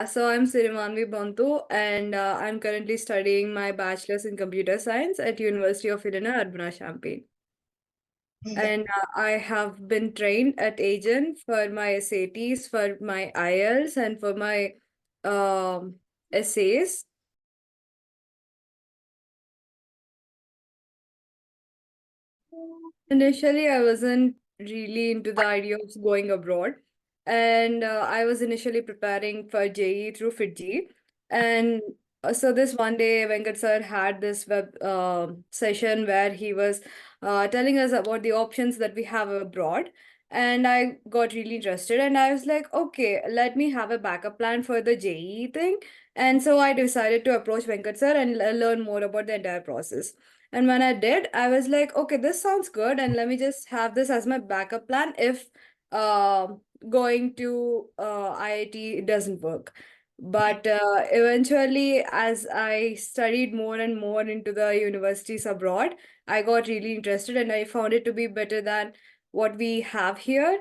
So I'm Sirimanvi Bantu, and I'm currently studying my bachelor's in computer science at University of Illinois Urbana-Champaign. And I have been trained at Agent for my SATs, for my IELTS, and for my essays. Initially, I wasn't really into the idea of going abroad, and I was initially preparing for JEE through FITGE. And so this one day, Venkat sir had this web session where he was telling us about the options that we have abroad. And I got really interested, and I was like, okay, let me have a backup plan for the JEE thing. And so I decided to approach Venkat sir and learn more about the entire process. And when I did, I was like, okay, this sounds good, and let me just have this as my backup plan if uh, going to IIT doesn't work. But eventually, as I studied more and more into the universities abroad, I got really interested and I found it to be better than what we have here.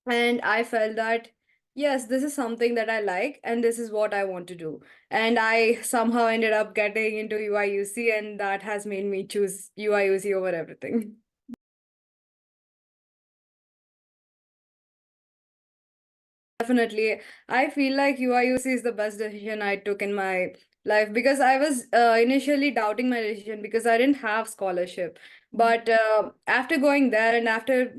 And I felt that, yes, this is something that I like and this is what I want to do. And I somehow ended up getting into UIUC, and that has made me choose UIUC over everything. Definitely. I feel like UIUC is the best decision I took in my life, because I was initially doubting my decision because I didn't have scholarship. But after going there and after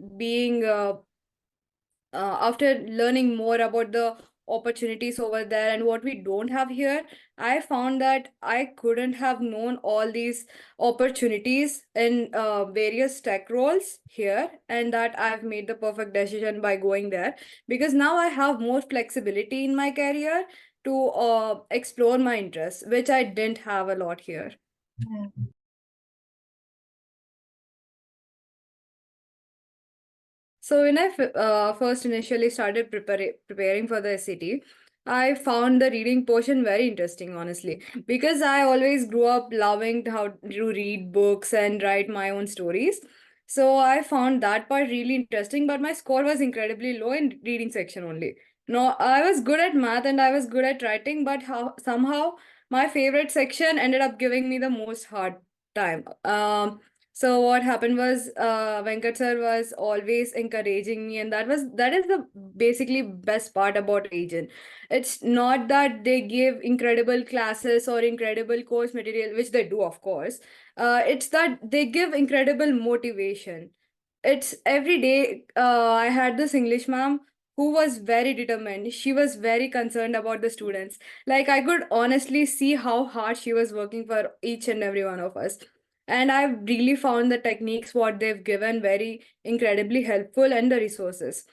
learning more about the opportunities over there and what we don't have here, I found that I couldn't have known all these opportunities in various tech roles here, and that I've made the perfect decision by going there, because now I have more flexibility in my career to explore my interests, which I didn't have a lot here. So when I first initially started preparing for the SAT, I found the reading portion very interesting, honestly, because I always grew up loving how to read books and write my own stories. So I found that part really interesting, but my score was incredibly low in reading section only. No, I was good at math and I was good at writing, but somehow my favorite section ended up giving me the most hard time. So what happened was, Venkat sir was always encouraging me, and that is the basically best part about Agent. It's not that they give incredible classes or incredible course material, which they do, of course. It's that they give incredible motivation. It's every day. I had this English ma'am who was very determined. She was very concerned about the students. Like, I could honestly see how hard she was working for each and every one of us. And I've really found the techniques what they've given very incredibly helpful, and the resources.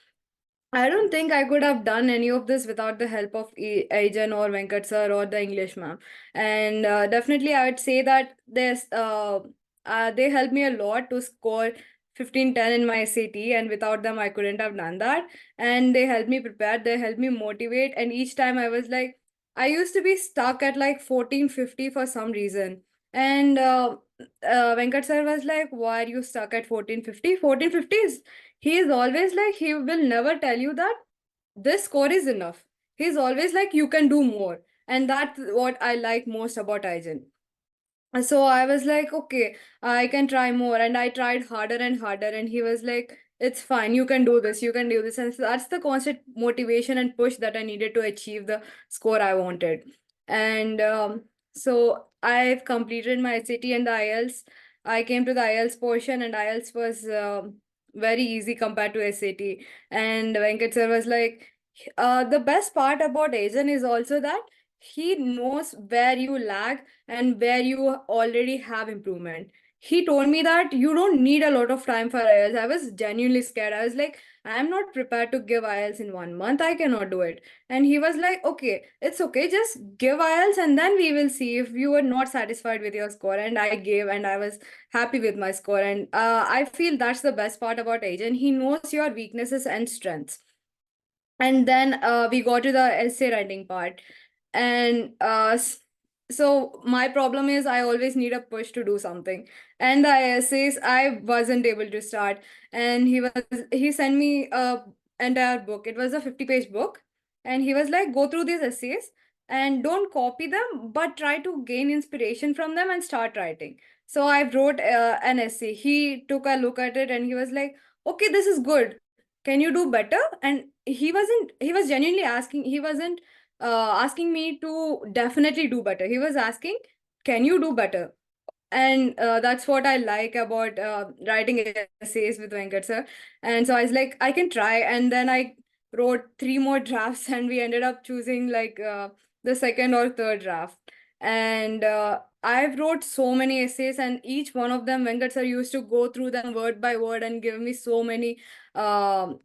I don't think I could have done any of this without the help of Ajan or Venkat sir or the English ma'am. And definitely, I would say that they helped me a lot to score 1510 in my SAT, and without them, I couldn't have done that. And they helped me prepare, they helped me motivate. And each time I was like, I used to be stuck at like 1450 for some reason. And Venkat sir was like, why are you stuck at 1450? 1450 is, he is always like, he will never tell you that this score is enough. He's always like, you can do more. And that's what I like most about Aizen. So I was like, okay, I can try more. And I tried harder and harder. And he was like, it's fine. You can do this. You can do this. And so that's the constant motivation and push that I needed to achieve the score I wanted. And so I've completed my SAT and the IELTS. I came to the IELTS portion, and IELTS was very easy compared to SAT. And Venkat sir was like, the best part about Asian is also that he knows where you lag and where you already have improvement. He told me that you don't need a lot of time for IELTS. I was genuinely scared. I was like, I'm not prepared to give IELTS in 1 month. I cannot do it. And he was like, okay, it's okay. Just give IELTS and then we will see if you are not satisfied with your score. And I gave, and I was happy with my score. And I feel that's the best part about Agent. He knows your weaknesses and strengths. And then we got to the essay writing part. And so my problem is I always need a push to do something. And the essays, I wasn't able to start. And he sent me a entire book. It was a 50-page book. and he was like, go through these essays and don't copy them, but try to gain inspiration from them and start writing. So I wrote an essay. He took a look at it and he was like, okay, this is good. Can you do better? And he was genuinely asking, he wasn't asking me to definitely do better. He was asking, can you do better? And that's what I like about writing essays with Venkat sir. And so I was like, I can try. And then I wrote three more drafts, and we ended up choosing like the second or third draft. And I've wrote so many essays, and each one of them, Venkat sir used to go through them word by word and give me so many um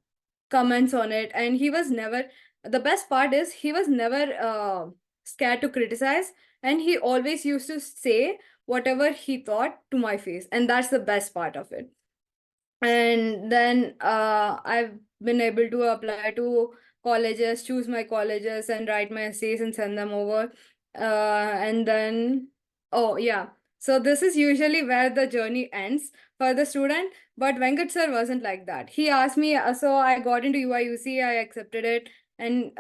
comments on it. And he was never, the best part is he was never scared to criticize, and he always used to say whatever he thought to my face, and that's the best part of it. And then I've been able to apply to colleges, choose my colleges, and write my essays and send them over. And then, oh yeah, so this is usually where the journey ends for the student. But Venkat sir wasn't like that. He asked me, so I got into UIUC, I accepted it. And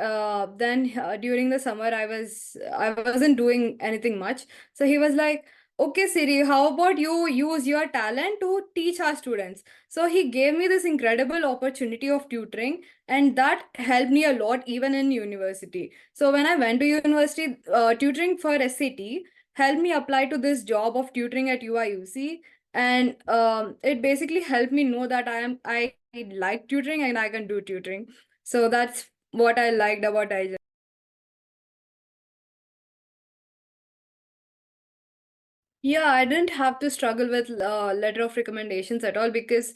then during the summer, I wasn't doing anything much. So he was like, okay, Siri, how about you use your talent to teach our students? So he gave me this incredible opportunity of tutoring, and that helped me a lot even in university. So when I went to university, tutoring for SAT helped me apply to this job of tutoring at UIUC, and it basically helped me know that I like tutoring and I can do tutoring. So that's what I liked about IJ. Yeah, I didn't have to struggle with letter of recommendations at all, because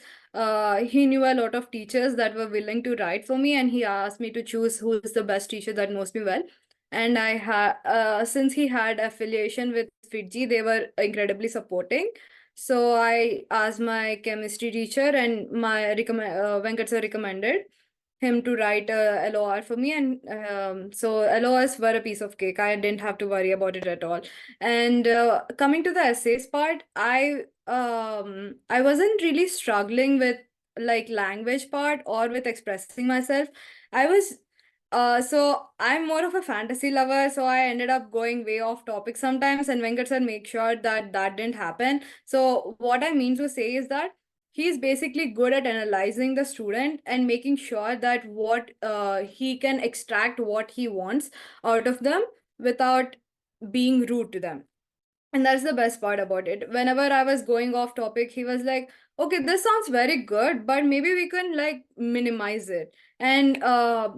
he knew a lot of teachers that were willing to write for me, and he asked me to choose who's the best teacher that knows me well. And I had, since he had affiliation with Fiji, they were incredibly supporting. So I asked my chemistry teacher, and my Venkat sir recommended him to write a LOR for me, and so LORs were a piece of cake. I didn't have to worry about it at all. And coming to the essays part, I wasn't really struggling with like language part or with expressing myself. I was so I'm more of a fantasy lover, so I ended up going way off topic sometimes, and Venkat sir make sure that that didn't happen. So what I mean to say is that he's basically good at analyzing the student and making sure that what he can extract what he wants out of them without being rude to them. And that's the best part about it. Whenever I was going off topic, he was like, okay, this sounds very good, but maybe we can like minimize it. And a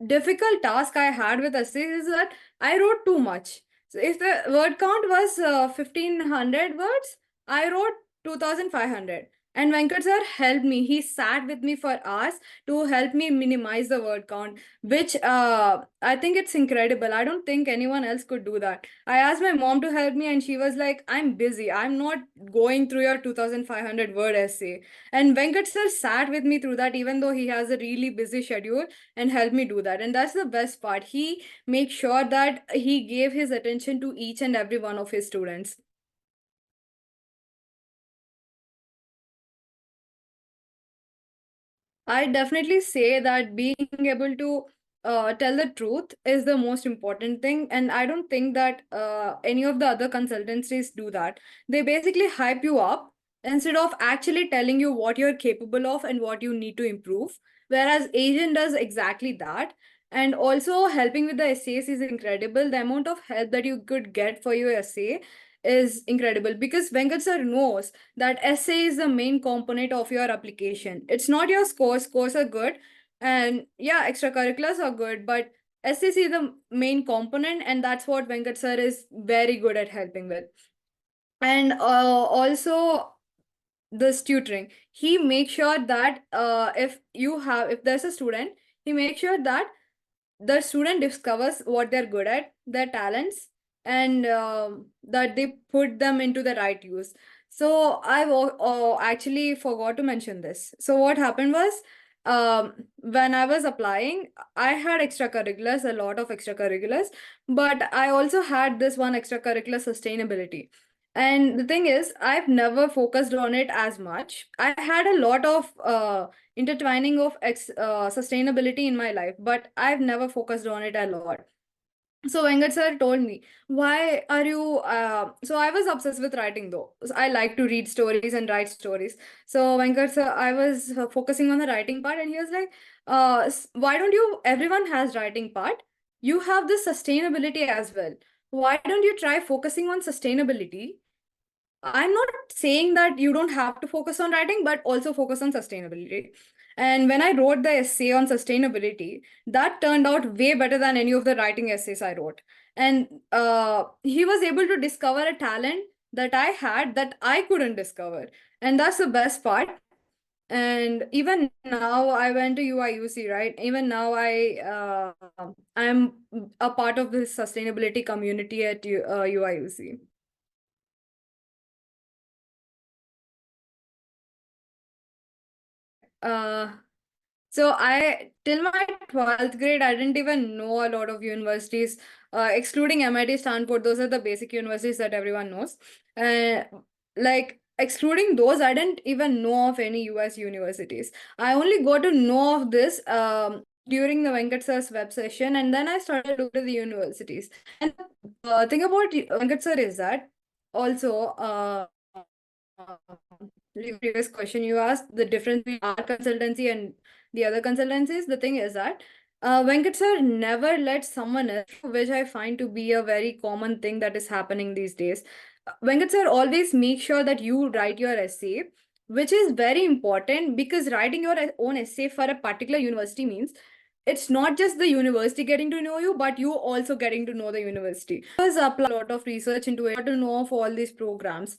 difficult task I had with essays is that I wrote too much. So if the word count was 1500 words, I wrote 2500. And Venkat sir helped me. He sat with me for hours to help me minimize the word count, which I think it's incredible. I don't think anyone else could do that. I asked my mom to help me, and she was like, I'm busy. I'm not going through your 2500 word essay. And Venkat sir sat with me through that, even though he has a really busy schedule, and helped me do that. And that's the best part. He makes sure that he gave his attention to each and every one of his students. I definitely say that being able to tell the truth is the most important thing. And I don't think that any of the other consultancies do that. They basically hype you up instead of actually telling you what you're capable of and what you need to improve. Whereas Asian does exactly that. And also helping with the essays is incredible. The amount of help that you could get for your essay is incredible, because Venkat sir knows that essay is the main component of your application. It's not your scores. Scores are good, and yeah, extracurriculars are good, but SAC is the main component, and that's what Venkat sir is very good at helping with. And also this tutoring, he makes sure that if there's a student, he makes sure that the student discovers what they're good at, their talents, and that they put them into the right use. So actually forgot to mention this. So what happened was, when I was applying, I had extracurriculars, a lot of extracurriculars, but I also had this one extracurricular, sustainability. And the thing is, I've never focused on it as much. I had a lot of intertwining of sustainability in my life, but I've never focused on it a lot. So Venkat sir told me, why are you so I was obsessed with writing though. So I like to read stories and write stories. So Venkat sir, I was focusing on the writing part, and he was like, why don't you, everyone has writing part. You have this sustainability as well. Why don't you try focusing on sustainability? I'm not saying that you don't have to focus on writing, but also focus on sustainability. And when I wrote the essay on sustainability, that turned out way better than any of the writing essays I wrote. And he was able to discover a talent that I had that I couldn't discover. And that's the best part. And even now, I went to UIUC, right? Even now, I'm a part of this sustainability community at UIUC. Uh, So till my 12th grade, I didn't even know a lot of universities, excluding MIT, Stanford. Those are the basic universities that everyone knows. Uh, like excluding those, I didn't even know of any US universities. I only got to know of this during the Venkat sir's web session, and then I started looking at the universities. And the thing about Venkat sir is that also, the previous question you asked, the difference between our consultancy and the other consultancies, the thing is that Venkat sir never let someone else, which I find to be a very common thing that is happening these days. Venkat sir always makes sure that you write your essay, which is very important because writing your own essay for a particular university means it's not just the university getting to know you, but you also getting to know the university. Because apply a lot of research into it to know of all these programs.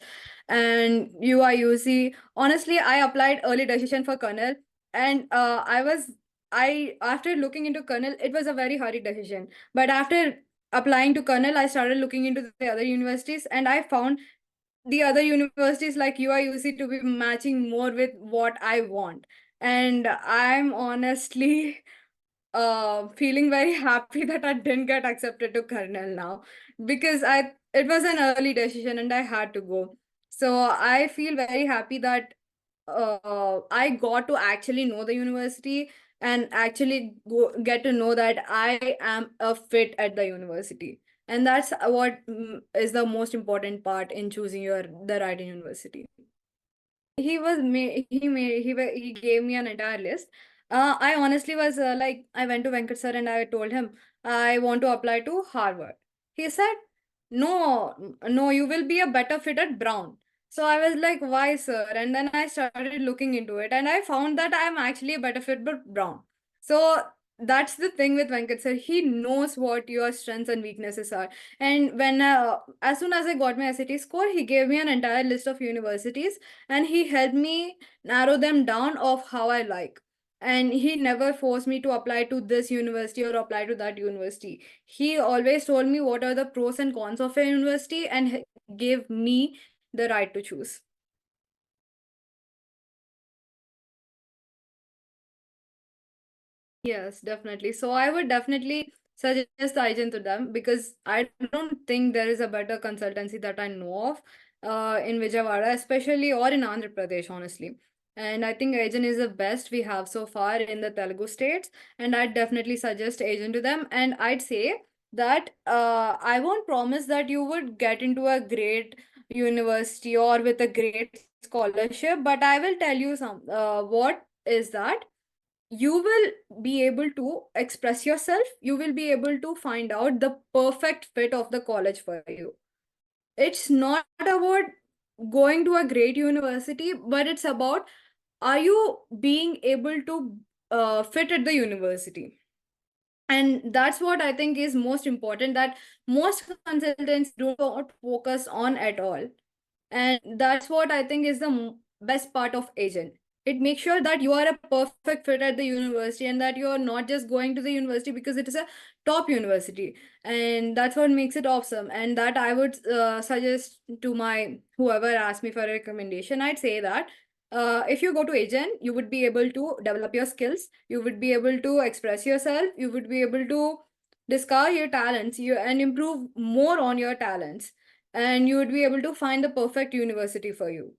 And UIUC, honestly, I applied early decision for Kernel, and I after looking into Kernel, it was a very hurried decision. But after applying to Kernel, I started looking into the other universities, and I found the other universities like UIUC to be matching more with what I want. And I'm honestly feeling very happy that I didn't get accepted to Cornell now, because I it was an early decision and I had to go. So I feel very happy that I got to actually know the university and actually get to know that I am a fit at the university. And that's what is the most important part in choosing the right university. He gave me an entire list. I honestly was like, I went to Venkat sir and I told him I want to apply to Harvard. He said, no, you will be a better fit at Brown. So I was like, why, sir? And then I started looking into it, and I found that I am actually a better fit at Brown. So that's the thing with Venkat sir. He knows what your strengths and weaknesses are. And as soon as I got my SAT score, he gave me an entire list of universities, and he helped me narrow them down of how I like. And he never forced me to apply to this university or apply to that university. He always told me what are the pros and cons of a university and gave me the right to choose. Yes, definitely. So I would definitely suggest Aijen to them, because I don't think there is a better consultancy that I know of in Vijayawada, especially, or in Andhra Pradesh, honestly. And I think Aijen is the best we have so far in the Telugu states. And I'd definitely suggest Aijen to them. And I'd say that I won't promise that you would get into a great university or with a great scholarship, but I will tell you what is that you will be able to express yourself. You will be able to find out the perfect fit of the college for you. It's not about going to a great university, but it's about, are you being able to fit at the university? And that's what I think is most important, that most consultants do not focus on at all. And that's what I think is the best part of agent. It makes sure that you are a perfect fit at the university, and that you are not just going to the university because it is a top university. And that's what makes it awesome. And that I would suggest to my whoever asked me for a recommendation. I'd say that if you go to agent, you would be able to develop your skills, you would be able to express yourself, you would be able to discover your talents, and improve more on your talents. and you would be able to find the perfect university for you.